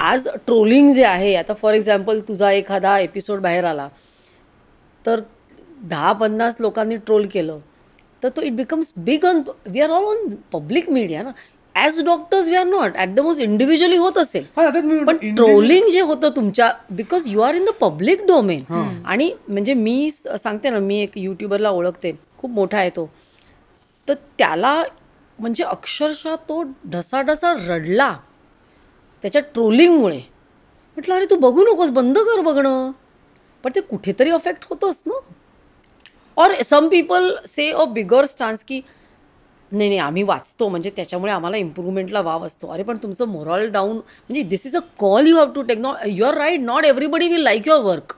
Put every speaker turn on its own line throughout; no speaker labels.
आज ट्रोलिंग जे आहे, आता फॉर एक्झाम्पल तुझा एखादा एपिसोड बाहेर आला तर 10-50 लोकांनी ट्रोल केलं तर तो it becomes big on, we are all on public media ना. As doctors we are not, at the most individually होत असेल, पण ट्रोलिंग जे होतं तुमच्या, because you are in the public domain. आणि म्हणजे मी सांगते ना, मी एक यूट्यूबरला ओळखते, खूप मोठा आहे तो, तर त्याला म्हणजे अक्षरशः तो ढसाढसा रडला त्याच्या ट्रोलिंगमुळे. म्हटलं अरे तू बघू नकोस, बंद कर बघणं. पण ते कुठेतरी अफेक्ट होतंच ना. और सम पीपल से अ बिगर स्टान्स की नाही नाही आम्ही वाचतो म्हणजे त्याच्यामुळे आम्हाला इम्प्रूव्हमेंटला वाव असतो. अरे पण तुमचं मोरल डाऊन, म्हणजे this is a call you have to take. Not you are right, not everybody will like your work.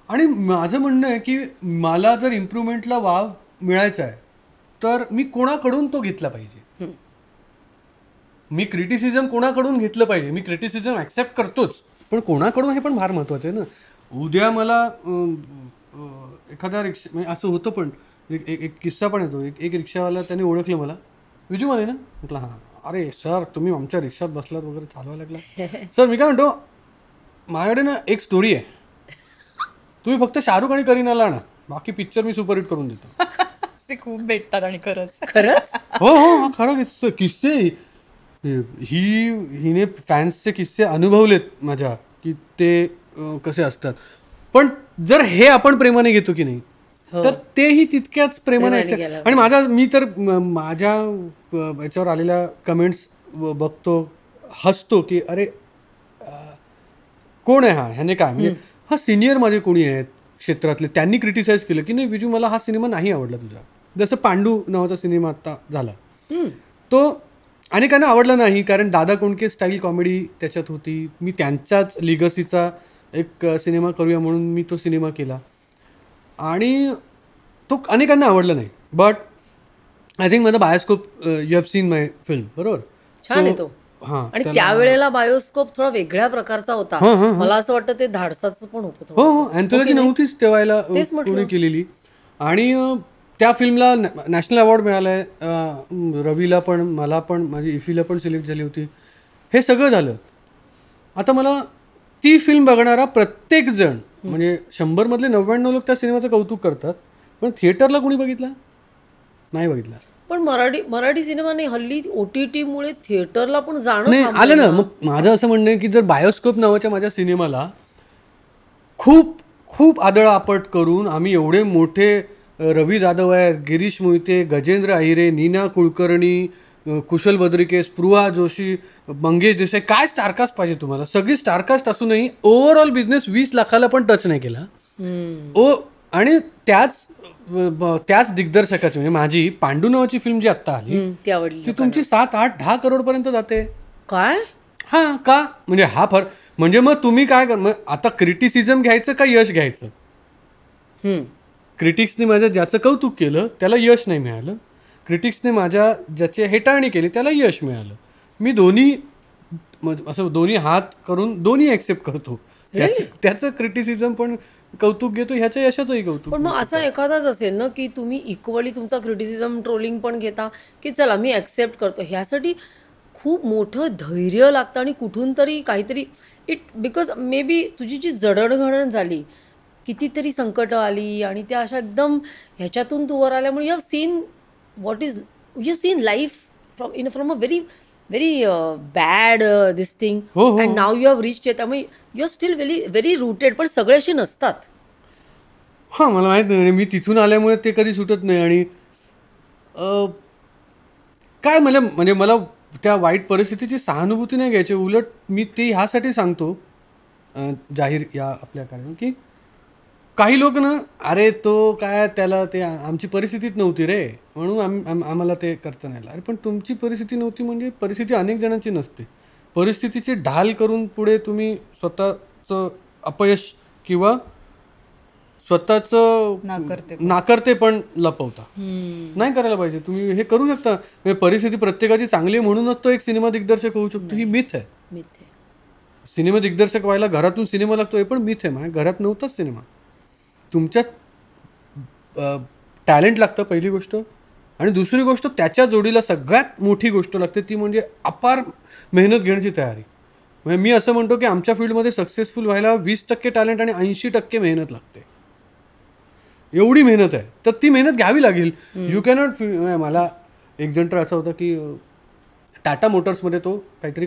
आणि माझं म्हणणं आहे की मला जर इम्प्रूव्हमेंटला वाव मिळायचा आहे तर मी कोणाकडून तो घेतला पाहिजे. मी क्रिटिसिझम कोणाकडून घेतलं पाहिजे. मी क्रिटिसिझम ॲक्सेप्ट करतोच, पण कोणाकडून हे पण फार महत्त्वाचं आहे ना. उद्या मला एखादा रिक्षा, म्हणजे असं होतं, पण एक किस्सा पण येतो. एक रिक्षावाला त्याने ओळखलं मला, विजू माने ना, म्हटलं हां, अरे सर तुम्ही आमच्या रिक्षात बसलात वगैरे, चालवायला लागला. सर मी काय म्हणतो, माझ्याकडे ना एक स्टोरी आहे, तुम्ही फक्त शाहरुख आणि करीनाला आणा, बाकी पिक्चर मी सुपरहिट करून देतो.
ते खूप भेटतात. आणि
खरंच
हो हो हा खरं किस्से. हिने फॅन्सचे किस्से अनुभवलेत माझ्या, की ते कसे असतात. पण जर हे आपण प्रेमाने घेतो की नाही तर तेही तितक्याच प्रेमाने. आणि मी तर माझ्या याच्यावर आलेल्या कमेंट्स बघतो, हसतो की अरे कोण आहे हा, ह्याने काय, म्हणजे हा सिनियर माझे कोणी आहेत क्षेत्रातले, त्यांनी क्रिटिसाइज केलं की नाही विजू मला हा सिनेमा नाही आवडला तुझा. जसं पांडू नावाचा सिनेमा आता झाला, तो अनेकांना आवडला नाही, कारण दादा कोंडके स्टाईल कॉमेडी त्याच्यात होती. मी त्यांच्याच लिगसीचा एक सिनेमा करूया म्हणून मी तो सिनेमा केला आणि तो अनेकांना आवडला नाही. बट आय थिंक माझा bioscope, you have seen my film, बरोबर,
छान आहे तो.
हां,
आणि त्यावेळेला बायोस्कोप थोडा वेगळ्या प्रकारचा होता. मला असं वाटतं ते धाडसाचं पण होतं.
हो हो, अँथॉलॉजी नव्हतीच तेव्हायला पुणे केलेली. आणि त्या फिल्मला नॅशनल अवॉर्ड मिळाला आहे. रवीला पण, मला पण, माझी इफीला पण सिलेक्ट झाली होती. हे सगळं झालं. आता मला ती फिल्म बघणारा प्रत्येक जण, म्हणजे 100 मधले 99 लोक त्या सिनेमाचं कौतुक करतात, पण थिएटरला कोणी बघितला नाही बघितला.
पण मराठी सिनेमा नाही, हल्ली OTT मुळे थिएटरला पण जाणं
नाही आलं ना. मग माझं असं म्हणणं आहे की जर बायोस्कोप नावाच्या माझ्या सिनेमाला खूप खूप आदळआपट करून आम्ही एवढे मोठे, रवी जाधव आहेत, गिरीश मोहिते, गजेंद्र अहिरे, नीना कुलकर्णी, कुशल बद्रिके, स्पृहा जोशी, मंगेश देसाई, काय स्टारकास्ट पाहिजे तुम्हाला. सगळी स्टारकास्ट असूनही ओव्हरऑल बिझनेस 20 लाखाला पण टच नाही केला. आणि त्याच दिग्दर्शकाची, म्हणजे माझी पांडू नावाची फिल्म जी आत्ता आली ती तुमची 7, 8, 10 करोड पर्यंत जाते.
काय
हां का, म्हणजे हा फरक. म्हणजे मग तुम्ही काय कर, मग आता क्रिटिसिझम घ्यायचं का यश घ्यायचं. क्रिटिक्सने माझ्या ज्याचं कौतुक केलं त्याला यश नाही मिळालं, क्रिटिक्सने माझ्या ज्याची हेटाळणी केली त्याला यश मिळालं. मी दोन्ही असं दोन्ही हात करून दोन्ही ॲक्सेप्ट करतो. त्याचं क्रिटिसिझम पण कौतुक घेतो, ह्याच्या यशाचंही कौतुक.
पण मग असा एखादाच असेल ना की तुम्ही इक्वली तुमचा क्रिटिसिझम, ट्रोलिंग पण घेता, की चला मी ॲक्सेप्ट करतो. ह्यासाठी खूप मोठं धैर्य लागतं आणि कुठून तरी काहीतरी बिकॉज मे बी तुझी जी जडणघडण झाली, कितीतरी संकटं आली आणि त्या अशा एकदम ह्याच्यातून तू वर आल्यामुळे you have seen what is, you have seen life from a very very bad this thing and now you have reached. त्यामुळे you are still very rooted. पण सगळे असे नसतात.
हां, मला माहीत नाही, मी तिथून आल्यामुळे ते कधी सुटत नाही. आणि काय म्हणजे मला त्या वाईट परिस्थितीची सहानुभूती नाही घ्यायची. उलट मी ते ह्यासाठी सांगतो जाहीर या आपल्या कारण, की काही लोक ना, अरे तो काय, त्याला ते आमची परिस्थितीच नव्हती रे म्हणून आम्हाला ते करता नाही आलं. अरे पण तुमची परिस्थिती नव्हती म्हणजे परिस्थिती अनेक जणांची नसते. परिस्थितीची ढाल करून पुढे तुम्ही स्वतःचं अपयश किंवा स्वतःचं नाकर्ते पण लपवता. नाही करायला पाहिजे. तुम्ही हे करू शकता. परिस्थिती प्रत्येकाची चांगली म्हणूनच तो एक सिनेमा दिग्दर्शक होऊ शकतो, ही मिथ आहे. सिनेमा दिग्दर्शक व्हायला घरातून सिनेमा लागतो हे पण मिथ आहे. माझ्या घरात नव्हताच सिनेमा. तुमच्यात टॅलेंट लागतं पहिली गोष्ट, आणि दुसरी गोष्ट त्याच्या जोडीला सगळ्यात मोठी गोष्ट लागते ती म्हणजे अपार मेहनत घेण्याची तयारी. म्हणजे मी असं म्हणतो की आमच्या फील्डमध्ये सक्सेसफुल व्हायला 20% टॅलेंट आणि 80% मेहनत लागते. एवढी मेहनत आहे, तर ती मेहनत घ्यावी लागेल. You cannot. मला एक जण तर असं होतं की टाटा मोटर्समध्ये तो काहीतरी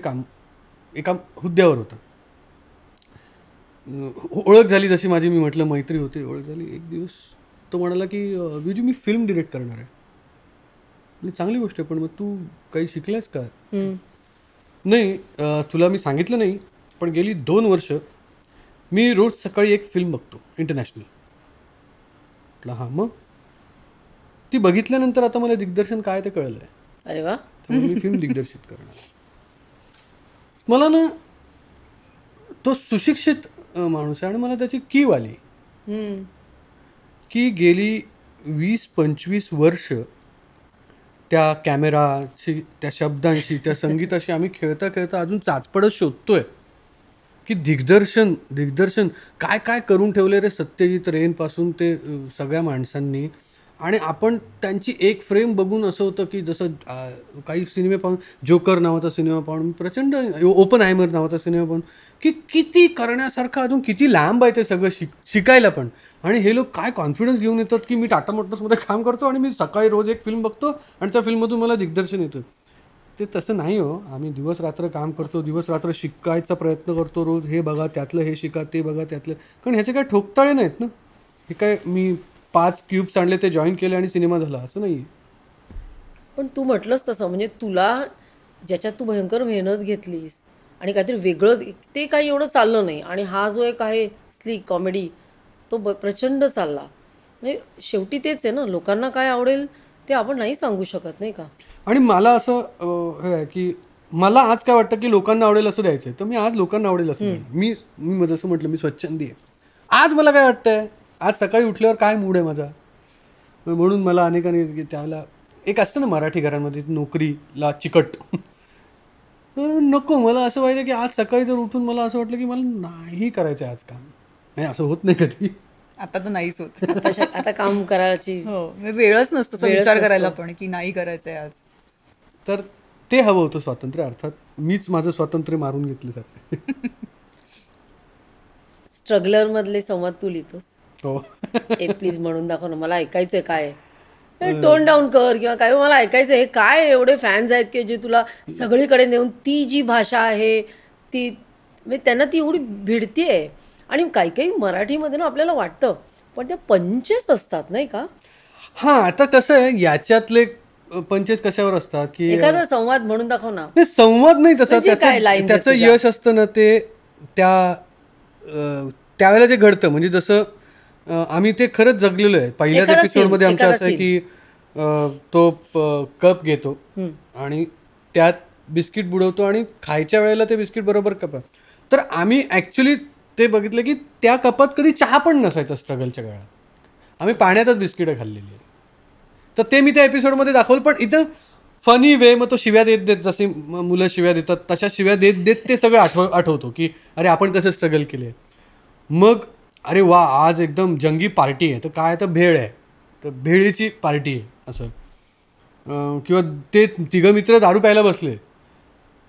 एका हुद्द्यावर होता. ओळख झाली जशी माझी, मी म्हटलं मैत्री होती, ओळख झाली. एक दिवस तो म्हणाला की विजू मी फिल्म डिरेक्ट करणार आहे. चांगली गोष्ट आहे, पण मग तू काही शिकलायस का? नाही, तुला मी सांगितलं नाही, पण गेली 2 वर्ष मी रोज सकाळी एक फिल्म बघतो इंटरनॅशनल. म्हटलं हां, मग ती बघितल्यानंतर आता मला दिग्दर्शन काय ते कळलं आहे.
अरे वा.
त्यामुळे मी फिल्म दिग्दर्शित करणार. मला ना तो सुशिक्षित माणूस आहे आणि मला त्याची कीव आली की गेली 20-25 वर्ष त्या कॅमेराची, त्या शब्दांशी, त्या संगीताशी आम्ही खेळता खेळता अजून चाचपडत शोधतोय की दिग्दर्शन काय काय करून ठेवले रे सत्यजित रेंपासून ते सगळ्या माणसांनी. आणि आपण त्यांची एक फ्रेम बघून असं होतं की जसं काही सिनेमे पाहून, जोकर नावाचा सिनेमा पाहून, प्रचंड ओपनहायमर नावाचा सिनेमा पाहून, की किती करण्यासारखं, अजून किती लांब आहे ते सगळं शिकायला पण. आणि हे लोक काय कॉन्फिडन्स घेऊन येतात की मी टाटा मोटर्समध्ये काम करतो आणि मी सकाळी रोज एक फिल्म बघतो आणि त्या फिल्ममधून मला दिग्दर्शन येतं. ते तसं नाही हो. आम्ही दिवस रात्र काम करतो, दिवस रात्र शिकायचा प्रयत्न करतो. रोज हे बघा त्यातलं, हे शिका ते बघा त्यातलं. कारण ह्याचे काय ठोकताळे नाहीत ना. हे काय मी 5 क्यूब्स आणले, ते जॉईन केले आणि सिनेमा झाला असं नाही.
पण तू म्हटलंस तसं, म्हणजे तुला ज्याच्यात तू भयंकर मेहनत घेतलीस आणि काहीतरी वेगळं, ते काही एवढं चाललं नाही. आणि हा जो एक आहे स्लीक कॉमेडी, तो प्रचंड चालला. म्हणजे शेवटी तेच आहे ना, लोकांना काय आवडेल ते आपण नाही सांगू शकत, नाही का?
आणि मला असं हे आहे की मला आज काय वाटतं की लोकांना आवडेल असं द्यायचं आहे, तर मी आज लोकांना आवडेल असं द्यायचं. मी जसं म्हटलं, मी स्वच्छंदी आहे. आज मला काय वाटतंय, आज सकाळी उठल्यावर काय मूड आहे माझा, म्हणून मला अनेकांनी त्याला एक असतं ना मराठी घरांमध्ये नोकरीला चिकट. नको, मला असं व्हायचं की आज सकाळी जर उठून मला असं वाटलं की मला नाही करायचं आज काम. नाही, असं होत नाही कधी.
आता तर नाहीच होत.
आता काम करायची
वेळच नसतो तो विचार करायला पण की नाही करायचंय आज.
तर ते हवं होतं स्वातंत्र्य. अर्थात मीच माझं स्वातंत्र्य मारून घेतलं सर.
स्ट्रगलर मधले संवाद तू लिहितोस.
हो.
प्लीज म्हणून दाखव ना, मला ऐकायचंय. काय टोन डाऊन कर किंवा काय, मला ऐकायचं. हे काय एवढे फॅन्स आहेत की जे तुला सगळीकडे नेऊन ती जी भाषा आहे ती, म्हणजे त्यांना ती एवढी भिडतीये. आणि काही काही मराठीमध्ये ना आपल्याला वाटतं, पण त्या पंचेस असतात, नाही का?
हां, आता कसं आहे, याच्यातले पंचेस कशावर असतात की
एखादा संवाद म्हणून दाखव ना.
नाही, संवाद नाही तसा.
म्हणजे काय lines आहेत
त्याचं
तुझ्या?
यश असतं ना ते त्यावेळेला जे घडतं. म्हणजे जसं आम्ही ते खरंच जगलेलो आहे. पहिल्याच
एखादा
एपिसोडमध्ये
scene,
आमचं
एखादा
असं आहे की तो कप घेतो आणि त्यात बिस्किट बुडवतो आणि खायच्या वेळेला ते बिस्किट बरोबर कपात. तर आम्ही ॲक्च्युली ते बघितलं की त्या कपात कधी चहा पण नसायचा स्ट्रगलच्या काळात. आम्ही पाण्यातच बिस्किटं खाल्लेली आहे. तर ते मी त्या एपिसोडमध्ये दाखवलं. पण इथं फनी वे, मग तो शिव्या देत देत, जसे मुलं शिव्या देतात तशा शिव्या देत देत ते सगळं आठवतो की अरे आपण कसं स्ट्रगल केले. मग अरे वा, आज एकदम जंगी पार्टी आहे, तर काय, तर भेळ आहे, तर भेळीची पार्टी आहे असं. किंवा ते 3 मित्र दारू प्यायला बसले,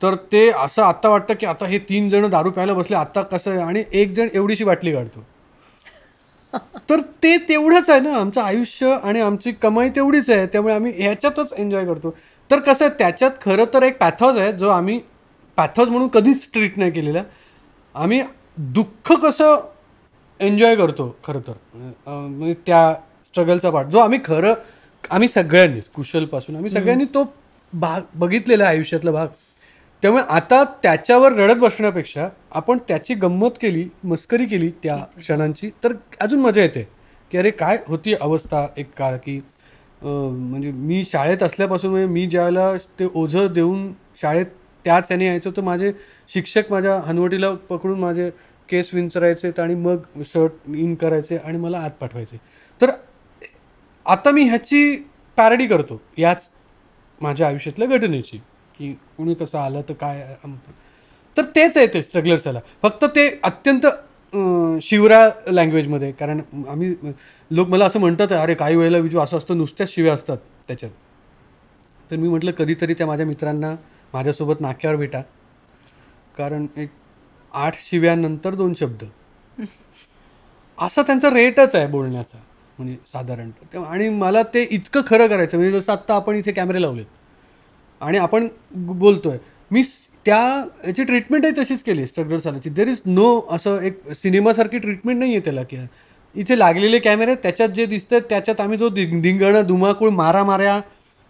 तर ते असं आत्ता वाटतं की आता हे 3 जण दारू प्यायला बसले, आता कसं आहे, आणि एक जण एवढीशी बाटली काढतो. तर ते तेवढंच आहे ना आमचं आयुष्य, आणि आमची कमाई तेवढीच आहे. त्यामुळे आम्ही ह्याच्यातच एन्जॉय करतो. तर कसं आहे, त्याच्यात खरं तर एक पॅथॉज आहे जो आम्ही पॅथॉज म्हणून कधीच ट्रीट नाही केलेला. आम्ही दुःख कसं एन्जॉय करतो खरं तर, म्हणजे त्या स्ट्रगलचा पार्ट जो आम्ही सगळ्यांनीच, कुशलपासून आम्ही सगळ्यांनी तो भाग बघितलेला आहे, आयुष्यातला भाग. त्यामुळे आता त्याच्यावर रडत बसण्यापेक्षा आपण त्याची गंमत केली, मस्करी केली त्या क्षणांची, तर अजून मजा येते की अरे काय होती अवस्था एक काळ की म्हणजे मी शाळेत असल्यापासून, म्हणजे मी ज्यावेळेला ते ओझं देऊन शाळेत त्याच याने यायचो, तर माझे शिक्षक माझ्या हनवटीला पकडून माझे केस विंचरायचे आणि मग शर्ट इन करायचे आणि मला आत पाठवायचे. तर आता मी ह्याची पॅरडी करतो याच माझ्या आयुष्यातल्या घटनेची, की कुणी कसं आलं तर काय. तर तेच आहे ते स्ट्रगलर्सला, फक्त ते अत्यंत शिवराळ लँग्वेजमध्ये. कारण लोक मला असं म्हणतात, अरे काही वेळेला विजू असं असतं, नुसत्याच शिव्या असतात त्याच्यात. तर मी म्हटलं कधीतरी त्या माझ्या मित्रांना माझ्यासोबत नाक्यावर भेटा, कारण एक 8 शिव्यानंतर 2 शब्द, असा त्यांचा रेटच आहे बोलण्याचा, म्हणजे साधारणतः. आणि मला ते इतकं खरं करायचं, म्हणजे जसं आत्ता आपण इथे कॅमेरे लावलेत आणि आपण बोलतोय, मी त्या याची ट्रीटमेंटही तशीच केली स्ट्रगल सालाची. देर इज नो असं एक सिनेमासारखी ट्रीटमेंट नाही आहे त्याला, की इथे लागलेले कॅमेरे, त्याच्यात जे दिसतं त्याच्यात आम्ही जो धिंगाणं धुमाकूळ मारामाऱ्या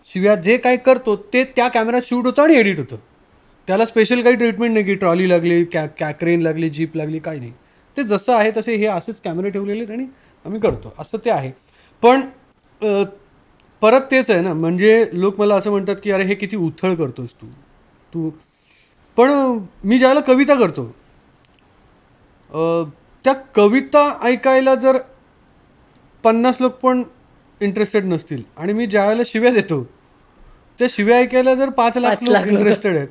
शिव्या जे काय करतो ते त्या कॅमेऱ्यात शूट होतं आणि एडिट होतं. त्याला स्पेशल काही ट्रीटमेंट नाही की ट्रॉली लागली, क्रेन लागली, जीप लागली, काही नाही. ते जसं आहे तसे हे असेच कॅमेरे ठेवलेले आहेत आणि आम्ही करतो, असं ते आहे. पण परत तेच आहे ना, म्हणजे लोक मला असं म्हणतात की अरे हे किती उथळ करतोस तू. पण मी ज्यावेळेला कविता करतो, त्या कविता ऐकायला जर 50 लोक पण इंटरेस्टेड नसतील आणि मी ज्यावेळेला शिव्या देतो त्या शिव्या ऐकायला जर 5 लाख लोक इंटरेस्टेड आहेत,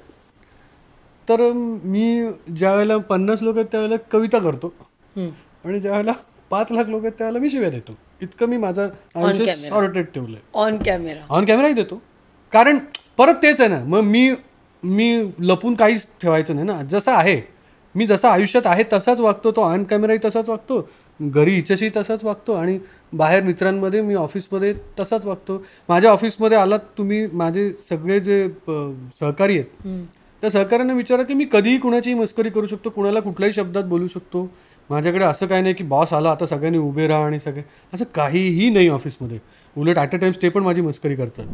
तर मी ज्यावेळेला 50 लोक आहेत त्यावेळेला कविता करतो आणि ज्यावेळेला 5 लाख लोक आहेत त्यावेळेला मी शिव्या देतो. इतकं मी माझं आयुष्य सॉर्टेड ठेवलंय.
ऑन कॅमेराही
देतो, कारण परत तेच आहे ना, मग मी लपून काहीच ठेवायचं नाही ना. जसं आहे, मी जसं आयुष्यात आहे तसाच वागतो, तो ऑन कॅमेराही तसाच वागतो, घरी हिच्याशी तसाच वागतो आणि बाहेर मित्रांमध्ये, मी ऑफिसमध्ये तसाच वागतो. माझ्या ऑफिसमध्ये आलात तुम्ही, माझे सगळे जे सहकारी आहेत त्या सहकाऱ्यांना विचारा की मी कधीही कुणाचीही मस्करी करू शकतो, कुणाला कुठल्याही शब्दात बोलू शकतो. माझ्याकडे असं काही नाही की बॉस आला आता सगळ्यांनी उभे राहा आणि सगळे, असं काहीही नाही ऑफिसमध्ये. उलट ॲट अ टाइम्स ते पण माझी मस्करी करतात.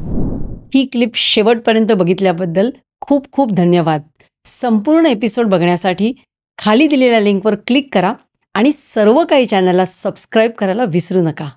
ही क्लिप शेवटपर्यंत बघितल्याबद्दल खूप खूप धन्यवाद. संपूर्ण एपिसोड बघण्यासाठी खाली दिलेल्या लिंकवर क्लिक करा आणि सर्व काही चॅनलला सबस्क्राईब करायला विसरू नका.